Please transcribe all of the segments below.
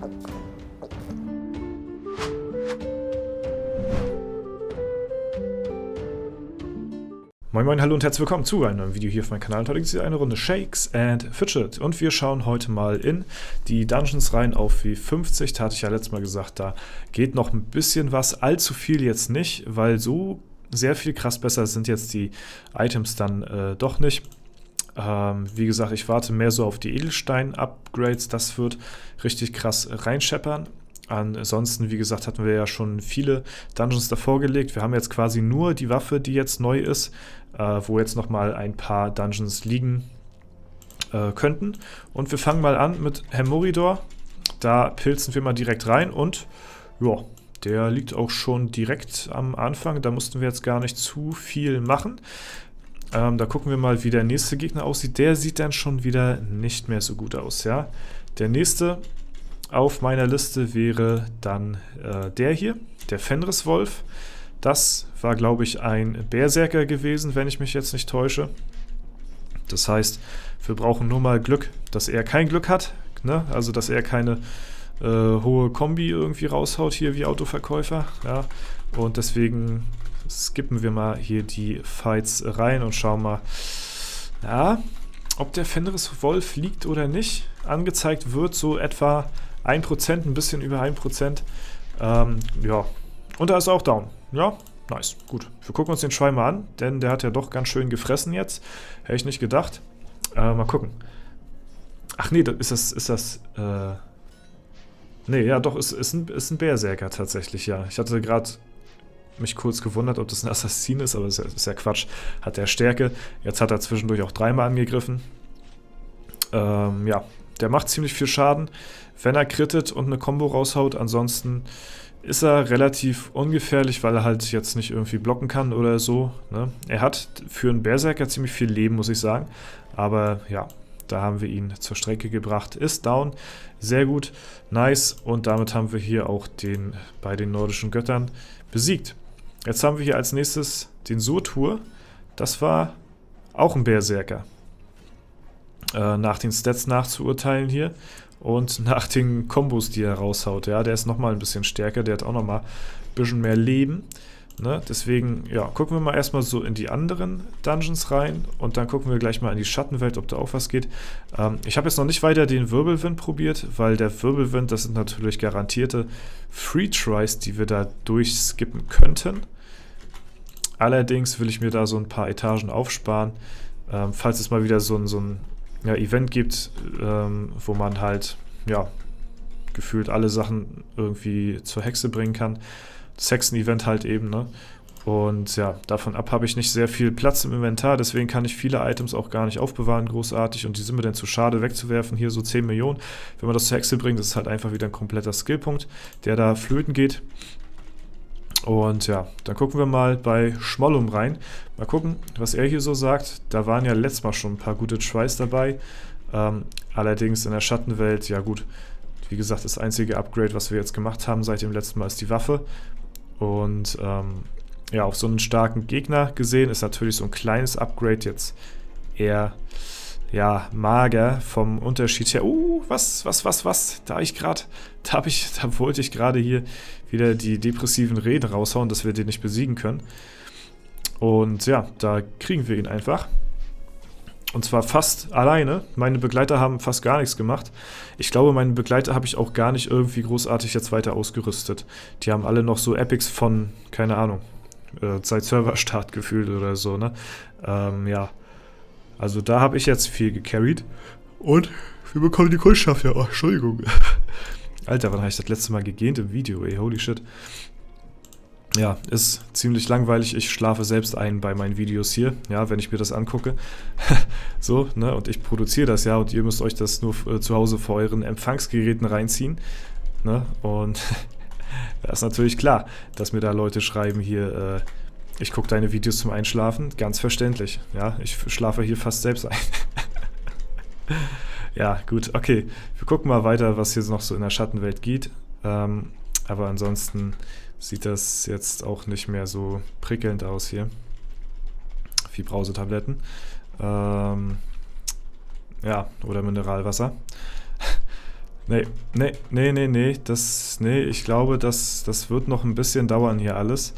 Moin Moin, hallo und herzlich willkommen zu einem neuen Video hier auf meinem Kanal. Heute gibt es hier eine Runde Shakes and Fidget und wir schauen heute mal in die Dungeons rein auf W50. Da hatte ich ja letztes Mal gesagt, da geht noch ein bisschen was, allzu viel jetzt nicht, weil so sehr viel krass besser sind jetzt die Items dann doch nicht. Wie gesagt, ich warte mehr so auf die Edelstein-Upgrades, das wird richtig krass reinscheppern. Ansonsten, wie gesagt, hatten wir ja schon viele Dungeons davor gelegt. Wir haben jetzt quasi nur die Waffe, die jetzt neu ist, wo jetzt nochmal ein paar Dungeons liegen könnten. Und wir fangen mal an mit Hermoridor. Da pilzen wir mal direkt rein und ja, der liegt auch schon direkt am Anfang. Da mussten wir jetzt gar nicht zu viel machen. Da gucken wir mal, wie der nächste Gegner aussieht. Der sieht dann schon wieder nicht mehr so gut aus, ja. Der nächste auf meiner Liste wäre dann der hier, der Fenriswolf. Das war, glaube ich, ein Berserker gewesen, wenn ich mich jetzt nicht täusche. Das heißt, wir brauchen nur mal Glück, dass er kein Glück hat, ne? Also, dass er keine hohe Kombi irgendwie raushaut hier wie Autoverkäufer. Ja? Und deswegen skippen wir mal hier die Fights rein und schauen mal, ja, ob der Fenriswolf liegt oder nicht. Angezeigt wird so etwa 1%, ein bisschen über 1%. Ja, und da ist er auch down. Ja, nice, gut. Wir gucken uns den Schwein mal an, denn der hat ja doch ganz schön gefressen jetzt. Hätte ich nicht gedacht. Mal gucken. Ach nee, ist das nee, ja doch, ist ein Berserker tatsächlich, ja. Ich hatte gerade mich kurz gewundert, ob das ein Assassin ist, aber das ist ja Quatsch. Hat der Stärke. Jetzt hat er zwischendurch auch dreimal angegriffen. Ja, der macht ziemlich viel Schaden, wenn er crittet und eine Combo raushaut. Ansonsten ist er relativ ungefährlich, weil er halt jetzt nicht irgendwie blocken kann oder so, ne? Er hat für einen Berserker ziemlich viel Leben, muss ich sagen. Aber ja, da haben wir ihn zur Strecke gebracht. Ist down. Sehr gut. Nice. Und damit haben wir hier auch den bei den nordischen Göttern besiegt. Jetzt haben wir hier als nächstes den Surtur. Das war auch ein Berserker. Nach den Stats nachzuurteilen hier und nach den Kombos, die er raushaut. Ja, der ist nochmal ein bisschen stärker, der hat auch nochmal ein bisschen mehr Leben. Ne? Deswegen, ja, gucken wir mal erstmal so in die anderen Dungeons rein und dann gucken wir gleich mal in die Schattenwelt, ob da auch was geht. Ich habe jetzt noch nicht weiter den Wirbelwind probiert, weil der Wirbelwind, das sind natürlich garantierte Free-Tries, die wir da durchskippen könnten. Allerdings will ich mir da so ein paar Etagen aufsparen, falls es mal wieder so ein Event gibt, wo man halt, ja, gefühlt alle Sachen irgendwie zur Hexe bringen kann. Das Hexen-Event halt eben, ne? Und ja, davon ab habe ich nicht sehr viel Platz im Inventar, deswegen kann ich viele Items auch gar nicht aufbewahren, großartig. Und die sind mir dann zu schade wegzuwerfen. Hier so 10 Millionen. Wenn man das zur Hexe bringt, das ist halt einfach wieder ein kompletter Skillpunkt, der da flöten geht. Und ja, dann gucken wir mal bei Schmollum rein. Mal gucken, was er hier so sagt. Da waren ja letztes Mal schon ein paar gute Tries dabei. Allerdings in der Schattenwelt, ja gut, wie gesagt, das einzige Upgrade, was wir jetzt gemacht haben seit dem letzten Mal, ist die Waffe. Und ja, auf so einen starken Gegner gesehen ist natürlich so ein kleines Upgrade jetzt eher, ja, mager vom Unterschied her. Was? Da wollte ich gerade hier wieder die depressiven Reden raushauen, dass wir den nicht besiegen können. Und ja, da kriegen wir ihn einfach. Und zwar fast alleine. Meine Begleiter haben fast gar nichts gemacht. Ich glaube, meine Begleiter habe ich auch gar nicht irgendwie großartig jetzt weiter ausgerüstet. Die haben alle noch so Epics von, keine Ahnung, seit Serverstart gefühlt oder so, ne? Ja. Also da habe ich jetzt viel gecarried. Und wir bekommen die Kundschaft ja. Oh, Entschuldigung. Alter, wann habe ich das letzte Mal gegähnt im Video, ey? Holy shit. Ja, ist ziemlich langweilig. Ich schlafe selbst ein bei meinen Videos hier, ja, wenn ich mir das angucke. So, ne? Und ich produziere das ja und ihr müsst euch das nur zu Hause vor euren Empfangsgeräten reinziehen. Ne? Und da ist natürlich klar, dass mir da Leute schreiben hier, ich gucke deine Videos zum Einschlafen. Ganz verständlich. Ja, ich schlafe hier fast selbst ein. Ja, gut, okay. Wir gucken mal weiter, was hier noch so in der Schattenwelt geht. Aber ansonsten sieht das jetzt auch nicht mehr so prickelnd aus hier. Fibrause-Tabletten. Ja, oder Mineralwasser. Nee, nee, nee, nee, nee. Nee, ich glaube, das wird noch ein bisschen dauern hier alles.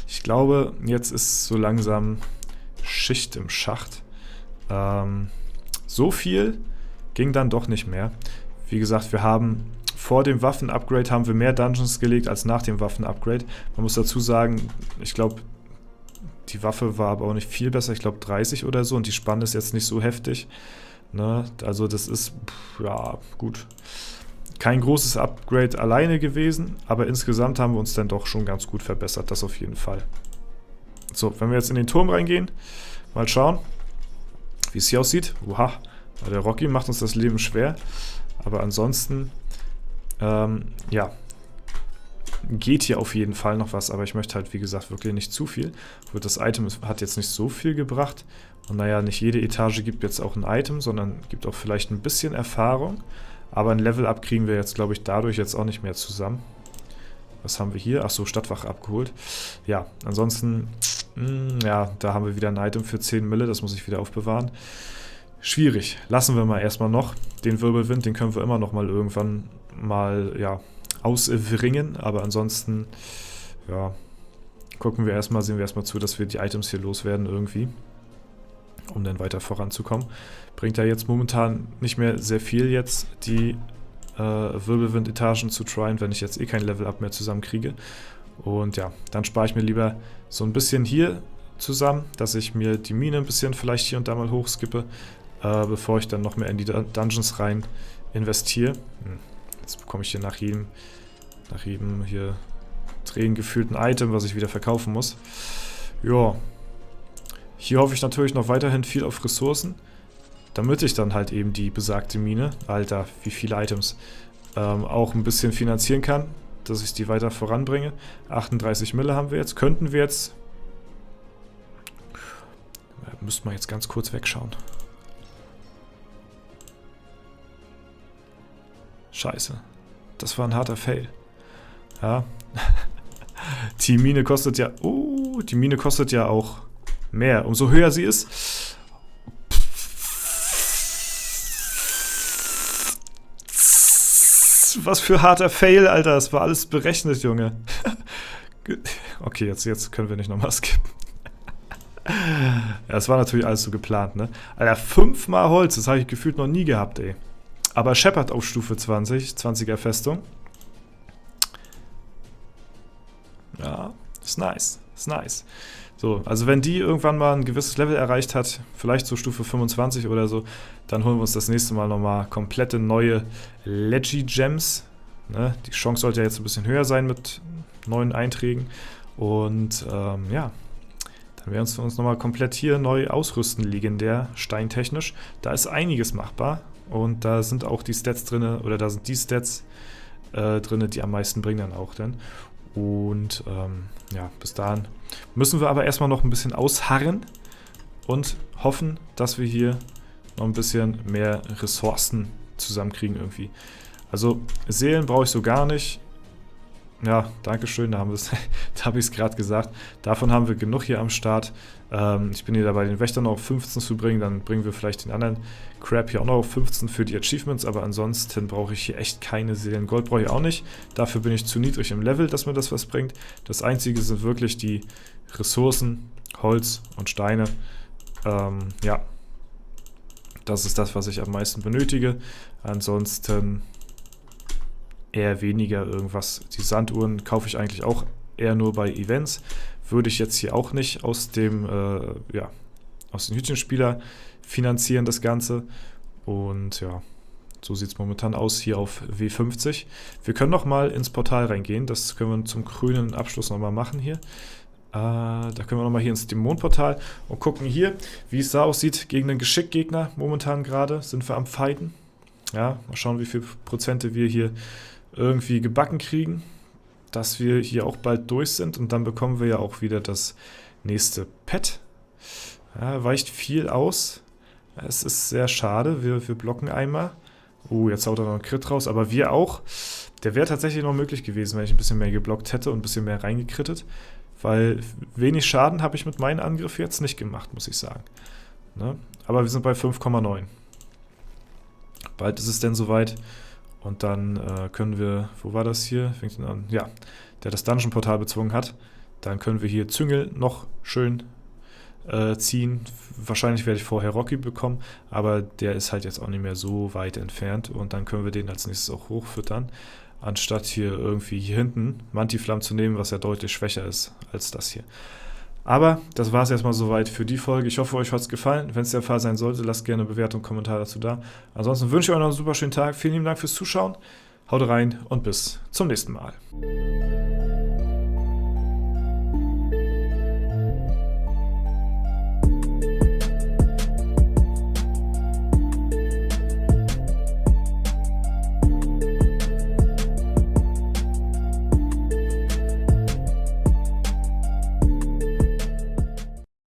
Ich glaube, jetzt ist so langsam Schicht im Schacht. So viel ging dann doch nicht mehr. Wie gesagt, wir haben vor dem Waffen-Upgrade haben wir mehr Dungeons gelegt als nach dem Waffen-Upgrade. Man muss dazu sagen, ich glaube, die Waffe war aber auch nicht viel besser. Ich glaube 30 oder so und die Spanne ist jetzt nicht so heftig. Ne? Also das ist, ja, gut. Kein großes Upgrade alleine gewesen, aber insgesamt haben wir uns dann doch schon ganz gut verbessert, das auf jeden Fall. So, wenn wir jetzt in den Turm reingehen, mal schauen, wie es hier aussieht. Oha, der Rocky macht uns das Leben schwer, aber ansonsten, ja, geht hier auf jeden Fall noch was, aber ich möchte halt, wie gesagt, wirklich nicht zu viel. Das Item hat jetzt nicht so viel gebracht und naja, nicht jede Etage gibt jetzt auch ein Item, sondern gibt auch vielleicht ein bisschen Erfahrung. Aber ein Level-Up kriegen wir jetzt, glaube ich, dadurch jetzt auch nicht mehr zusammen. Was haben wir hier? Achso, Stadtwache abgeholt. Ja, ansonsten, ja, da haben wir wieder ein Item für 10 Mille. Das muss ich wieder aufbewahren. Schwierig. Lassen wir mal erstmal noch. Den Wirbelwind, den können wir immer noch mal irgendwann mal, ja, auswringen. Aber ansonsten, ja, sehen wir erstmal zu, dass wir die Items hier loswerden irgendwie. Um dann weiter voranzukommen. Bringt ja jetzt momentan nicht mehr sehr viel jetzt, die Wirbelwind-Etagen zu tryen, wenn ich jetzt eh kein Level-Up mehr zusammenkriege. Und ja, dann spare ich mir lieber so ein bisschen hier zusammen, dass ich mir die Mine ein bisschen vielleicht hier und da mal hochskippe, bevor ich dann noch mehr in die Dungeons rein investiere. Jetzt bekomme ich hier nach jedem hier tränengefühlten Item, was ich wieder verkaufen muss. Ja. Hier hoffe ich natürlich noch weiterhin viel auf Ressourcen, damit ich dann halt eben die besagte Mine, Alter, wie viele Items, auch ein bisschen finanzieren kann, dass ich die weiter voranbringe. 38 Mille haben wir jetzt, könnten wir jetzt, müssten wir jetzt ganz kurz wegschauen. Scheiße, das war ein harter Fail. Ja, die Mine kostet ja auch mehr. Umso höher sie ist. Was für harter Fail, Alter. Das war alles berechnet, Junge. Okay, jetzt können wir nicht nochmal skippen. Ja, das war natürlich alles so geplant, ne? Alter, 5-mal Holz. Das habe ich gefühlt noch nie gehabt, ey. Aber Shepard auf Stufe 20. 20er Festung. Ja, ist nice. Ist nice. So, also wenn die irgendwann mal ein gewisses Level erreicht hat, vielleicht so Stufe 25 oder so, dann holen wir uns das nächste Mal nochmal komplette neue Legi-Gems. Ne? Die Chance sollte ja jetzt ein bisschen höher sein mit neuen Einträgen. Und ja, dann werden wir uns nochmal komplett hier neu ausrüsten, legendär, steintechnisch. Da ist einiges machbar und da sind auch die Stats drin, oder da sind die Stats drin, die am meisten bringen dann auch dann. Und ja, bis dahin müssen wir aber erstmal noch ein bisschen ausharren und hoffen, dass wir hier noch ein bisschen mehr Ressourcen zusammenkriegen irgendwie. Also Seelen brauche ich so gar nicht. Ja, dankeschön, da habe ich es gerade gesagt. Davon haben wir genug hier am Start. Ich bin hier dabei, den Wächter noch auf 15 zu bringen. Dann bringen wir vielleicht den anderen Crap hier auch noch auf 15 für die Achievements. Aber ansonsten brauche ich hier echt keine Seelen. Gold brauche ich auch nicht. Dafür bin ich zu niedrig im Level, dass mir das was bringt. Das Einzige sind wirklich die Ressourcen, Holz und Steine. Ja, das ist das, was ich am meisten benötige. Ansonsten eher weniger irgendwas. Die Sanduhren kaufe ich eigentlich auch eher nur bei Events. Würde ich jetzt hier auch nicht aus dem aus dem Hütchenspieler finanzieren, das Ganze. Und ja, so sieht es momentan aus hier auf W50. Wir können noch mal ins Portal reingehen. Das können wir zum grünen Abschluss noch mal machen hier. Da können wir noch mal hier ins Dämonenportal und gucken hier, wie es da aussieht gegen den Geschickgegner. Momentan gerade sind wir am Fighten. Ja, mal schauen, wie viel Prozente wir hier irgendwie gebacken kriegen, dass wir hier auch bald durch sind und dann bekommen wir ja auch wieder das nächste Pet. Ja, weicht viel aus. Es ist sehr schade, wir blocken einmal. Jetzt haut er noch einen Crit raus, aber wir auch. Der wäre tatsächlich noch möglich gewesen, wenn ich ein bisschen mehr geblockt hätte und ein bisschen mehr reingekrittet, weil wenig Schaden habe ich mit meinem Angriff jetzt nicht gemacht, muss ich sagen. Ne? Aber wir sind bei 5,9. Bald ist es denn soweit. Und dann können wir, wo war das hier? Fängt an? Ja, der das Dungeon-Portal bezwungen hat. Dann können wir hier Züngel noch schön ziehen. Wahrscheinlich werde ich vorher Rocky bekommen, aber der ist halt jetzt auch nicht mehr so weit entfernt. Und dann können wir den als nächstes auch hochfüttern, anstatt hier irgendwie hier hinten Mantiflam zu nehmen, was ja deutlich schwächer ist als das hier. Aber das war es erstmal soweit für die Folge. Ich hoffe, euch hat es gefallen. Wenn es der Fall sein sollte, lasst gerne eine Bewertung und Kommentar dazu da. Ansonsten wünsche ich euch noch einen super schönen Tag. Vielen lieben Dank fürs Zuschauen. Haut rein und bis zum nächsten Mal.